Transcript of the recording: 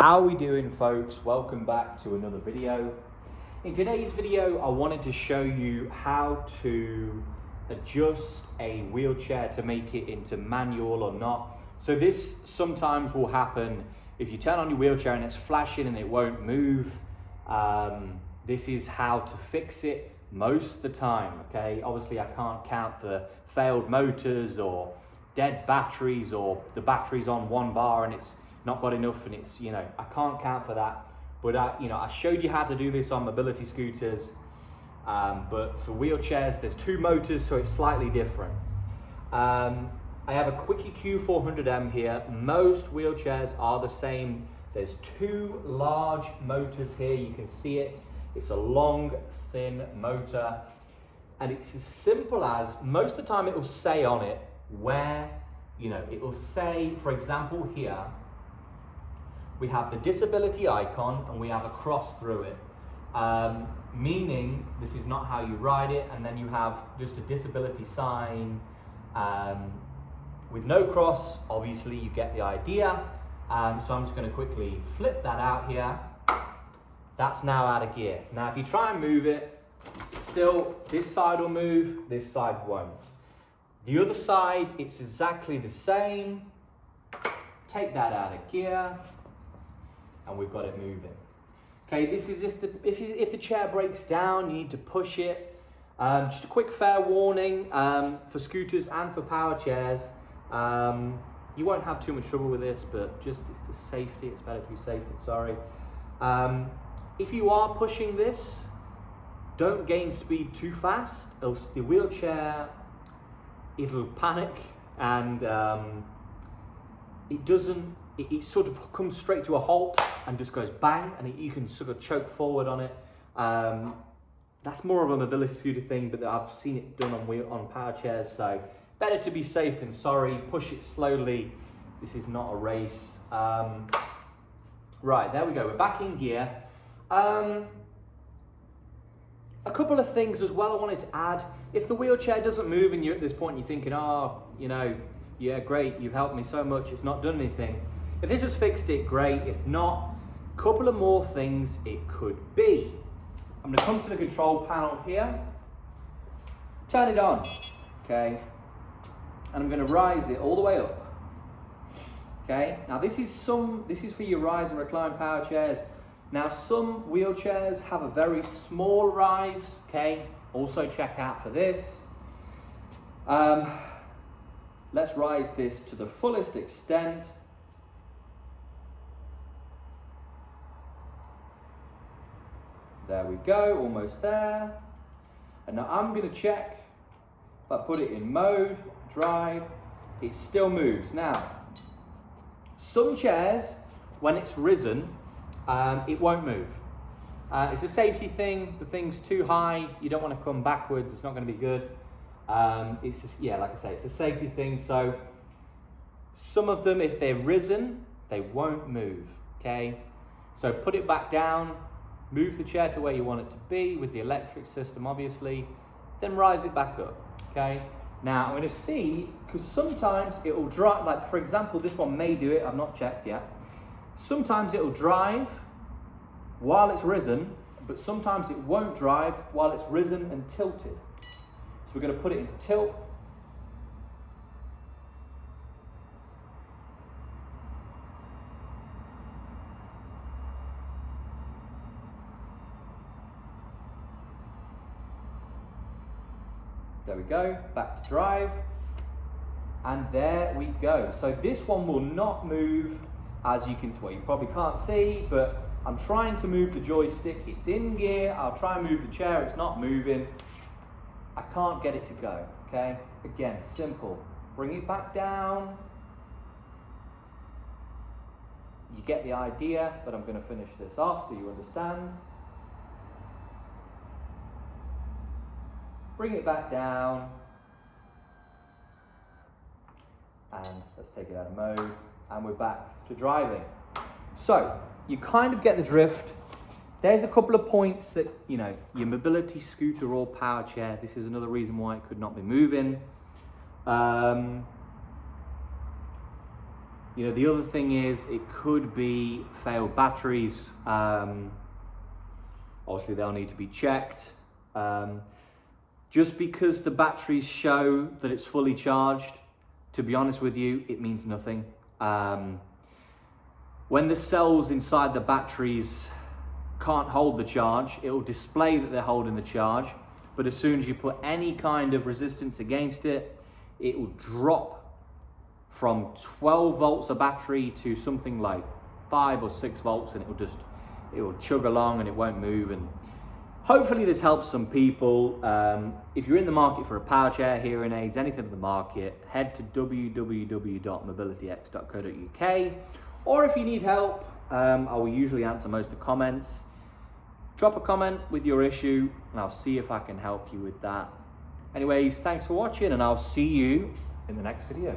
How are we doing, folks? Welcome back to another video. In today's video, I wanted to show you how to adjust a wheelchair to make it into manual or not. So this sometimes will happen if you turn on your wheelchair and it's flashing and it won't move. This is how to fix it most of the time, okay? Obviously, I can't count the failed motors or dead batteries or the battery's on one bar and it's not got enough and it's, I can't count for that. But I showed you how to do this on mobility scooters. But for wheelchairs, there's two motors, so it's slightly different. I have a Quickie Q400M here. Most wheelchairs are the same. There's two large motors here. You can see it. It's a long, thin motor. And it's as simple as, most of the time it will say on it where, it will say, for example, here, we have the disability icon and we have a cross through it. Meaning this is not how you ride it, and then you have just a disability sign with no cross. Obviously you get the idea. So I'm just going to quickly flip that out here. That's now out of gear. Now if you try and move it, still this side will move, this side won't. The other side, it's exactly the same. Take that out of gear and we've got it moving. Okay, this is if the chair breaks down, you need to push it. Just a quick fair warning for scooters and for power chairs. You won't have too much trouble with this, but just it's the safety. It's better to be safe than sorry. If you are pushing this, don't gain speed too fast, else the wheelchair, it'll panic and it sort of comes straight to a halt and just goes bang, and you can sort of choke forward on it. That's more of a mobility scooter thing, but I've seen it done on power chairs, so better to be safe than sorry. Push it slowly. This is not a race. Right, there we go. We're back in gear. A couple of things as well I wanted to add. If the wheelchair doesn't move and you're at this point you're thinking, yeah, great, you've helped me so much, it's not done anything. If this has fixed it, great. If not, a couple of more things it could be. I'm gonna come to the control panel here, turn it on, okay? And I'm gonna rise it all the way up, okay? Now this is for your rise and recline power chairs. Now some wheelchairs have a very small rise, okay? Also check out for this. Let's rise this to the fullest extent. There we go, almost there. And now I'm gonna check, if I put it in mode, drive, it still moves. Now, some chairs, when it's risen, it won't move. It's a safety thing. The thing's too high, you don't want to come backwards, it's not going to be good. It's just, like I say, it's a safety thing. So some of them, if they're risen, they won't move, okay? So put it back down, move the chair to where you want it to be with the electric system, obviously, then rise it back up, okay? Now I'm going to see, because sometimes it will drive, like for example, this one may do it, I've not checked yet. Sometimes it will drive while it's risen, but sometimes it won't drive while it's risen and tilted. So we're going to put it into tilt. There we go, back to drive. And there we go. So this one will not move, as you can see, well, you probably can't see, but I'm trying to move the joystick. It's in gear. I'll try and move the chair. It's not moving. I can't get it to go, okay? Again, simple. Bring it back down. You get the idea, but I'm going to finish this off so you understand. Bring it back down. And let's take it out of mode. And we're back to driving. So, you kind of get the drift. There's a couple of points that, your mobility scooter or power chair, this is another reason why it could not be moving. You know, the other thing is it could be failed batteries. Obviously they'll need to be checked. Just because the batteries show that it's fully charged, to be honest with you, it means nothing. When the cells inside the batteries can't hold the charge, it will display that they're holding the charge, but as soon as you put any kind of resistance against it, it will drop from 12 volts a battery to something like 5 or 6 volts, and it will chug along and it won't move. And hopefully this helps some people. If you're in the market for a power chair, hearing aids, anything in the market, head to www.mobilityx.co.uk, or if you need help, I will usually answer most of the comments. Drop a comment with your issue and I'll see if I can help you with that. Anyways, thanks for watching, and I'll see you in the next video.